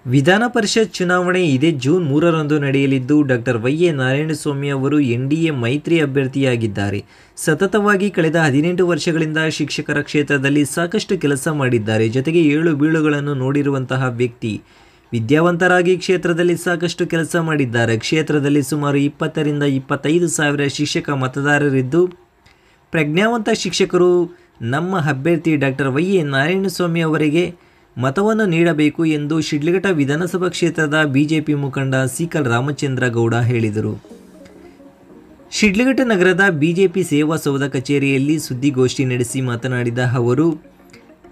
ವಿಧಾನ ಪರಿಷತ್ ಚುನಾವಣೆ ಇದೇ ಜೂನ್ 3ರಂದು ನಡೆಯಲಿದ್ದು ಡಾಕ್ಟರ್ ವೈ.ಎ. ನಾರಾಯಣಸ್ವಾಮಿ ಅವರು ಎನ್ಡಿಎ ಮೈತ್ರಿ ಅಭ್ಯರ್ಥಿಯಾಗಿದ್ದಾರೆ. ಸತತವಾಗಿ ಕಳೆದ 18 ವರ್ಷಗಳಿಂದ ಶಿಕ್ಷಕರ ಕ್ಷೇತ್ರದಲ್ಲಿ ಸಾಕಷ್ಟು ಕೆಲಸ ಮಾಡಿದ್ದಾರೆ. ಜೊತೆಗೆ ಏಳು ಬೀಳುಗಳನ್ನು ನೋಡಿರುವಂತಹ ವ್ಯಕ್ತಿ. ವಿದ್ಯಾವಂತರಾಗಿ ಕ್ಷೇತ್ರದಲ್ಲಿ ಸಾಕಷ್ಟು ಕೆಲಸ ಮಾಡಿದ್ದಾರೆ. ಕ್ಷೇತ್ರದಲ್ಲಿ ಸುಮಾರು 20 ರಿಂದ 25 ಸಾವಿರ ಶಿಕ್ಷಕ ಮತದಾರರಿದ್ದು ಪ್ರಜ್ಞಾವಂತ ಶಿಕ್ಷಕರು ನಮ್ಮ ಅಭ್ಯರ್ಥಿ ಡಾಕ್ಟರ್ ವೈ.ಎ. ನಾರಾಯಣಸ್ವಾಮಿ ಅವರಿಗೆ ಮತವನ್ನು ನೀಡಬೇಕು ಎಂದು ಶಿಡ್ಲಘಟ್ಟ ವಿಧಾನಸಭಾ ಕ್ಷೇತ್ರದ ಬಿಜೆಪಿ ಮುಖಂಡ ಸೀಕಲ್ ರಾಮಚಂದ್ರ ಗೌಡ ಹೇಳಿದರು. ಶಿಡ್ಲಘಟ್ಟ ನಗರದ ಬಿಜೆಪಿ ಸೇವಾ ಸೌಧ ಕಚೇರಿಯಲ್ಲಿ ಸುದ್ದಿಗೋಷ್ಠಿ ನಡೆಸಿ ಮಾತನಾಡಿದ ಅವರು,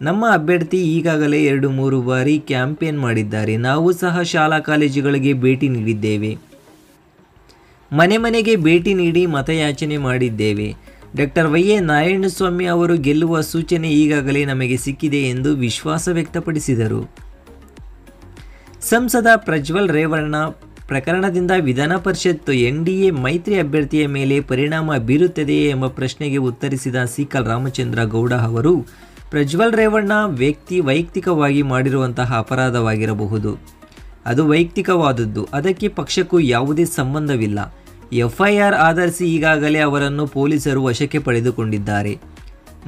ನಮ್ಮ ಅಭ್ಯರ್ಥಿ ಈಗಾಗಲೇ 2-3 ಬಾರಿ ಕ್ಯಾಂಪೇನ್ ಮಾಡಿದ್ದಾರೆ. ನಾವು ಸಹ ಶಾಲಾ ಕಾಲೇಜುಗಳಿಗೆ ಭೇಟಿ ನೀಡಿದ್ದೇವೆ. ಮನೆ ಮನೆಗೆ ಭೇಟಿ ನೀಡಿ ಮತಯಾಚನೆ ಮಾಡಿದ್ದೇವೆ. ಡಾಕ್ಟರ್ ವೈ.ಎ. ನಾರಾಯಣಸ್ವಾಮಿ ಅವರು ಗೆಲ್ಲುವ ಸೂಚನೆ ಈಗಾಗಲೇ ನಮಗೆ ಸಿಕ್ಕಿದೆ ಎಂದು ವಿಶ್ವಾಸ ವ್ಯಕ್ತಪಡಿಸಿದರು. ಸಂಸದ ಪ್ರಜ್ವಲ್ ರೇವಣ್ಣ ಪ್ರಕರಣದಿಂದ ವಿಧಾನ ಪರಿಷತ್ ಎನ್ಡಿಎ ಮೈತ್ರಿ ಅಭ್ಯರ್ಥಿಯ ಮೇಲೆ ಪರಿಣಾಮ ಬೀರುತ್ತದೆಯೇ ಎಂಬ ಪ್ರಶ್ನೆಗೆ ಉತ್ತರಿಸಿದ ಸೀಕಲ್ ರಾಮಚಂದ್ರ ಗೌಡ ಅವರು, ಪ್ರಜ್ವಲ್ ರೇವಣ್ಣ ವೈಯಕ್ತಿಕವಾಗಿ ಮಾಡಿರುವಂತಹ ಅಪರಾಧವಾಗಿರಬಹುದು. ಅದು ವೈಯಕ್ತಿಕವಾದದ್ದು. ಅದಕ್ಕೆ ಪಕ್ಷಕ್ಕೂ ಯಾವುದೇ ಸಂಬಂಧವಿಲ್ಲ. ಎಫ್ಐಆರ್ ಆಧರಿಸಿ ಈಗಾಗಲೇ ಅವರನ್ನು ಪೊಲೀಸರು ವಶಕ್ಕೆ ಪಡೆದುಕೊಂಡಿದ್ದಾರೆ.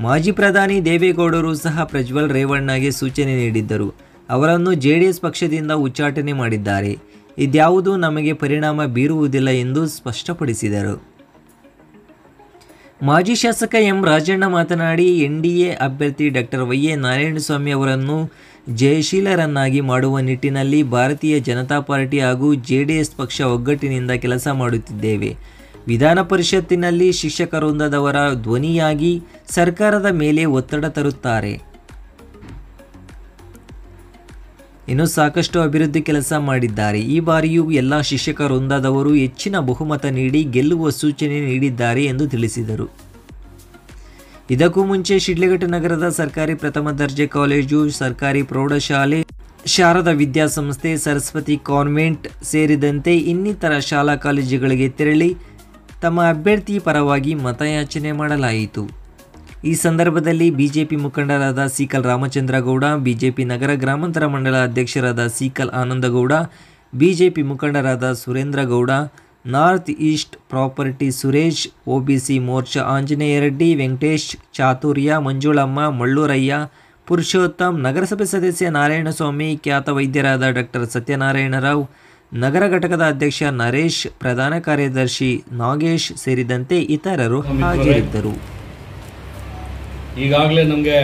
ಮಾಜಿ ಪ್ರಧಾನಿ ದೇವೇಗೌಡರು ಸಹ ಪ್ರಜ್ವಲ್ ರೇವಣ್ಣಗೆ ಸೂಚನೆ ನೀಡಿದ್ದರು. ಅವರನ್ನು ಜೆಡಿಎಸ್ ಪಕ್ಷದಿಂದ ಉಚ್ಚಾಟನೆ ಮಾಡಿದ್ದಾರೆ. ಇದ್ಯಾವುದೂ ನಮಗೆ ಪರಿಣಾಮ ಬೀರುವುದಿಲ್ಲ ಎಂದು ಸ್ಪಷ್ಟಪಡಿಸಿದರು. ಮಾಜಿ ಶಾಸಕ ಎಂ ರಾಜಣ್ಣ ಮಾತನಾಡಿ, ಎನ್ಡಿಎ ಅಭ್ಯರ್ಥಿ ಡಾಕ್ಟರ್ ವೈ.ಎ. ನಾರಾಯಣಸ್ವಾಮಿ ಅವರನ್ನು ಜಯಶೀಲರನ್ನಾಗಿ ಮಾಡುವ ನಿಟ್ಟಿನಲ್ಲಿ ಭಾರತೀಯ ಜನತಾ ಪಾರ್ಟಿ ಹಾಗೂ ಜೆಡಿಎಸ್ ಪಕ್ಷ ಒಗ್ಗಟ್ಟಿನಿಂದ ಕೆಲಸ ಮಾಡುತ್ತಿದ್ದೇವೆ. ವಿಧಾನ ಪರಿಷತ್ತಿನಲ್ಲಿ ಶಿಕ್ಷಕ ವೃಂದದವರ ಧ್ವನಿಯಾಗಿ ಸರ್ಕಾರದ ಮೇಲೆ ಒತ್ತಡ ತರುತ್ತಾರೆ. ಇನ್ನು ಸಾಕಷ್ಟು ಅಭಿವೃದ್ಧಿ ಕೆಲಸ ಮಾಡಿದ್ದಾರೆ. ಈ ಬಾರಿಯೂ ಎಲ್ಲ ಶಿಕ್ಷಕ ವೃಂದದವರು ಹೆಚ್ಚಿನ ಬಹುಮತ ನೀಡಿ ಗೆಲ್ಲುವ ಸೂಚನೆ ನೀಡಿದ್ದಾರೆ ಎಂದು ತಿಳಿಸಿದರು. ಇದಕ್ಕೂ ಮುಂಚೆ ಶಿಡ್ಲಘಟ್ಟ ನಗರದ ಸರ್ಕಾರಿ ಪ್ರಥಮ ದರ್ಜೆ ಕಾಲೇಜು, ಸರ್ಕಾರಿ ಪ್ರೌಢಶಾಲೆ, ಶಾರದಾ ವಿದ್ಯಾಸಂಸ್ಥೆ, ಸರಸ್ವತಿ ಕಾನ್ವೆಂಟ್ ಸೇರಿದಂತೆ ಇನ್ನಿತರ ಶಾಲಾ ಕಾಲೇಜುಗಳಿಗೆ ತೆರಳಿ ತಮ್ಮ ಅಭ್ಯರ್ಥಿ ಪರವಾಗಿ ಮತಯಾಚನೆ ಮಾಡಲಾಯಿತು. ಈ ಸಂದರ್ಭದಲ್ಲಿ ಬಿಜೆಪಿ ಮುಖಂಡರಾದ ಸೀಕಲ್ ರಾಮಚಂದ್ರ ಗೌಡ, ಬಿಜೆಪಿ ನಗರ ಗ್ರಾಮಾಂತರ ಮಂಡಲ ಅಧ್ಯಕ್ಷರಾದ ಸೀಕಲ್ ಆನಂದಗೌಡ, ಬಿಜೆಪಿ ಮುಖಂಡರಾದ Surendra Gowda, north east property Suresh, OBC Morcha Anjaneya Reddy, Venkatesh, Chaturya, Manjulamma, Mallurayya, Purushottam, ನಗರಸಭೆ ಸದಸ್ಯ ನಾರಾಯಣಸ್ವಾಮಿ, ಖ್ಯಾತ ವೈದ್ಯರಾದ ಡಾಕ್ಟರ್ ಸತ್ಯನಾರಾಯಣರಾವ್, ನಗರ ಘಟಕದ ಅಧ್ಯಕ್ಷ ನರೇಶ್, ಪ್ರಧಾನ ಕಾರ್ಯದರ್ಶಿ ನಾಗೇಶ್ ಸೇರಿದಂತೆ ಇತರರು ಹಾಜರಿದ್ದರು. ಈಗಾಗಲೇ ನಮಗೆ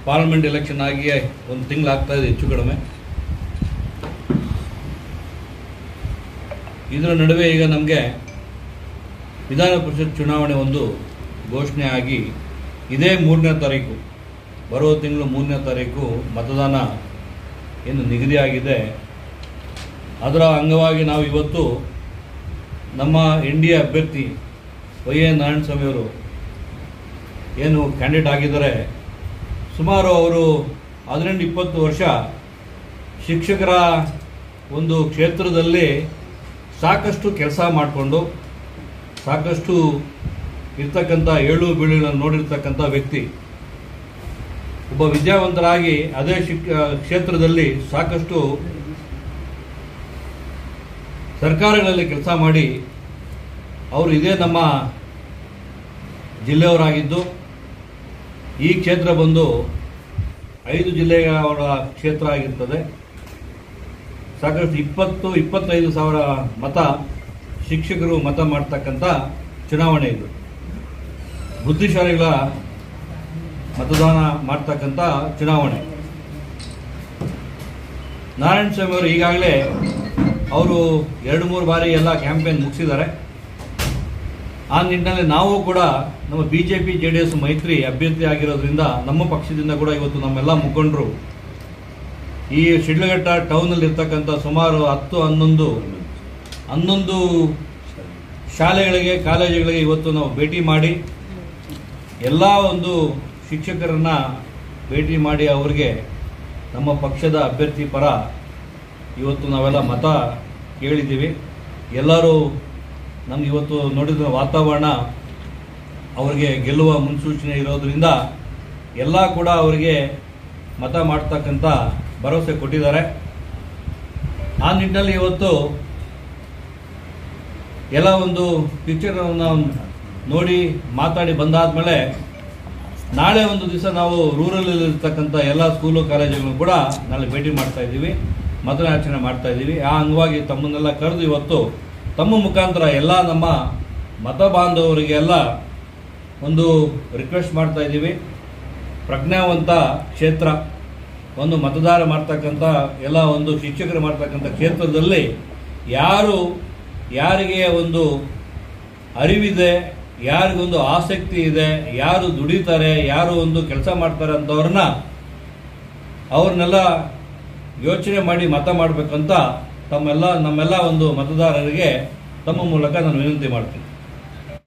ಪಾರ್ಲಿಮೆಂಟ್ ಎಲೆಕ್ಷನ್ ಆಗಿ ಒಂದು ತಿಂಗಳಾಗ್ತಾ ಇದೆ ಹೆಚ್ಚು ಕಡಿಮೆ. ಇದರ ನಡುವೆ ಈಗ ನಮಗೆ ವಿಧಾನ ಪರಿಷತ್ ಚುನಾವಣೆ ಒಂದು ಘೋಷಣೆ ಆಗಿ ಇದೇ 3ನೇ ತಾರೀಕು, ಬರುವ ತಿಂಗಳು 3ನೇ ತಾರೀಕು ಮತದಾನ ಏನು ನಿಗದಿಯಾಗಿದೆ. ಅದರ ಅಂಗವಾಗಿ ನಾವು ಇವತ್ತು ನಮ್ಮ ಎನ್ಡಿಎ ಅಭ್ಯರ್ಥಿ ವೈ.ಎ. ನಾರಾಯಣಸ್ವಾಮಿ ಅವರು ಏನು ಕ್ಯಾಂಡಿಡೇಟ್ ಆಗಿದ್ದಾರೆ, ಸುಮಾರು ಅವರು 18-20 ವರ್ಷ ಶಿಕ್ಷಕರ ಒಂದು ಕ್ಷೇತ್ರದಲ್ಲಿ ಸಾಕಷ್ಟು ಕೆಲಸ ಮಾಡಿಕೊಂಡು ಸಾಕಷ್ಟು ಇರ್ತಕ್ಕಂಥ ಏಳು ಬೀಳುಗಳನ್ನು ನೋಡಿರ್ತಕ್ಕಂಥ ವ್ಯಕ್ತಿ. ಒಬ್ಬ ವಿದ್ಯಾವಂತರಾಗಿ ಅದೇ ಕ್ಷೇತ್ರದಲ್ಲಿ ಸಾಕಷ್ಟು ಸರ್ಕಾರಗಳಲ್ಲಿ ಕೆಲಸ ಮಾಡಿ ಅವರು ಇದೇ ನಮ್ಮ ಜಿಲ್ಲೆಯವರಾಗಿದ್ದು, ಈ ಕ್ಷೇತ್ರ ಬಂದು 5 ಜಿಲ್ಲೆಯ ಅವರ ಕ್ಷೇತ್ರ ಆಗಿರ್ತದೆ. ಸಾಕಷ್ಟು 20-25 ಸಾವಿರ ಮತ ಶಿಕ್ಷಕರು ಮತ ಮಾಡ್ತಕ್ಕಂಥ ಚುನಾವಣೆ ಇದು. ಬುದ್ಧಿಶಾಲಿಗಳ ಮತದಾನ ಮಾಡ್ತಕ್ಕಂಥ ಚುನಾವಣೆ. ನಾರಾಯಣಸ್ವಾಮಿ ಅವರು ಈಗಾಗಲೇ ಅವರು 2-3 ಬಾರಿ ಎಲ್ಲ ಕ್ಯಾಂಪೇನ್ ಮುಗಿಸಿದ್ದಾರೆ. ಆ ನಿಟ್ಟಿನಲ್ಲಿ ನಾವು ಕೂಡ ನಮ್ಮ ಬಿಜೆಪಿ ಜೆಡಿಎಸ್ ಮೈತ್ರಿ ಅಭ್ಯರ್ಥಿ ಆಗಿರೋದ್ರಿಂದ ನಮ್ಮ ಪಕ್ಷದಿಂದ ಕೂಡ ಇವತ್ತು ನಮ್ಮೆಲ್ಲ ಮುಖಂಡರು ಈ ಶಿಡ್ಲಘಟ್ಟ ಟೌನಲ್ಲಿ ಇರ್ತಕ್ಕಂಥ ಸುಮಾರು 10-11 ಶಾಲೆಗಳಿಗೆ, ಕಾಲೇಜುಗಳಿಗೆ ಇವತ್ತು ನಾವು ಭೇಟಿ ಮಾಡಿ ಎಲ್ಲ ಒಂದು ಶಿಕ್ಷಕರನ್ನ ಭೇಟಿ ಮಾಡಿ ಅವರಿಗೆ ನಮ್ಮ ಪಕ್ಷದ ಅಭ್ಯರ್ಥಿ ಪರ ಇವತ್ತು ನಾವೆಲ್ಲ ಮತ ಕೇಳಿದ್ದೀವಿ. ಎಲ್ಲರೂ ನಮ್ಗೆ ಇವತ್ತು ನೋಡಿದ ವಾತಾವರಣ ಅವರಿಗೆ ಗೆಲ್ಲುವ ಮುನ್ಸೂಚನೆ ಇರೋದ್ರಿಂದ ಎಲ್ಲ ಕೂಡ ಅವರಿಗೆ ಮತ ಮಾಡ್ತಕ್ಕಂಥ ಭರವಸೆ ಕೊಟ್ಟಿದ್ದಾರೆ. ಆ ನಿಟ್ಟಿನಲ್ಲಿ ಇವತ್ತು ಎಲ್ಲ ಒಂದು ಪಿಕ್ಚರನ್ನು ನೋಡಿ ಮಾತಾಡಿ ಬಂದಾದ್ಮೇಲೆ ನಾಳೆ ಒಂದು ದಿವಸ ನಾವು ರೂರಲ್ಲಿರ್ತಕ್ಕಂಥ ಎಲ್ಲ ಸ್ಕೂಲು ಕಾಲೇಜುಗಳನ್ನು ಕೂಡ ನಾಳೆ ಭೇಟಿ ಮಾಡ್ತಾ ಇದ್ದೀವಿ, ಮತದಾನಾಚರಣೆ ಮಾಡ್ತಾ ಇದ್ದೀವಿ. ಆ ಅಂಗವಾಗಿ ತಮ್ಮನ್ನೆಲ್ಲ ಕರೆದು ಇವತ್ತು ತಮ್ಮ ಮುಖಾಂತರ ಎಲ್ಲ ನಮ್ಮ ಮತ ಬಾಂಧವರಿಗೆಲ್ಲ ಒಂದು ರಿಕ್ವೆಸ್ಟ್ ಮಾಡ್ತಾ ಇದ್ದೀವಿ. ಪ್ರಜ್ಞಾವಂತ ಕ್ಷೇತ್ರ, ಒಂದು ಮತದಾರ ಮಾಡ್ತಕ್ಕಂಥ ಎಲ್ಲ ಒಂದು ಶಿಕ್ಷಕರು ಮಾಡ್ತಕ್ಕಂಥ ಕ್ಷೇತ್ರದಲ್ಲಿ ಯಾರಿಗೆ ಒಂದು ಅರಿವಿದೆ, ಯಾರಿಗೊಂದು ಆಸಕ್ತಿ ಇದೆ, ಯಾರು ದುಡಿತಾರೆ, ಯಾರು ಒಂದು ಕೆಲಸ ಮಾಡ್ತಾರೆ ಅಂತವ್ರನ್ನೆಲ್ಲ ಯೋಚನೆ ಮಾಡಿ ಮತ ಮಾಡಬೇಕಂತ ನಮ್ಮೆಲ್ಲ ಒಂದು ಮತದಾರರಿಗೆ ತಮ್ಮ ಮೂಲಕ ನಾನು ವಿನಂತಿ ಮಾಡ್ತೀನಿ.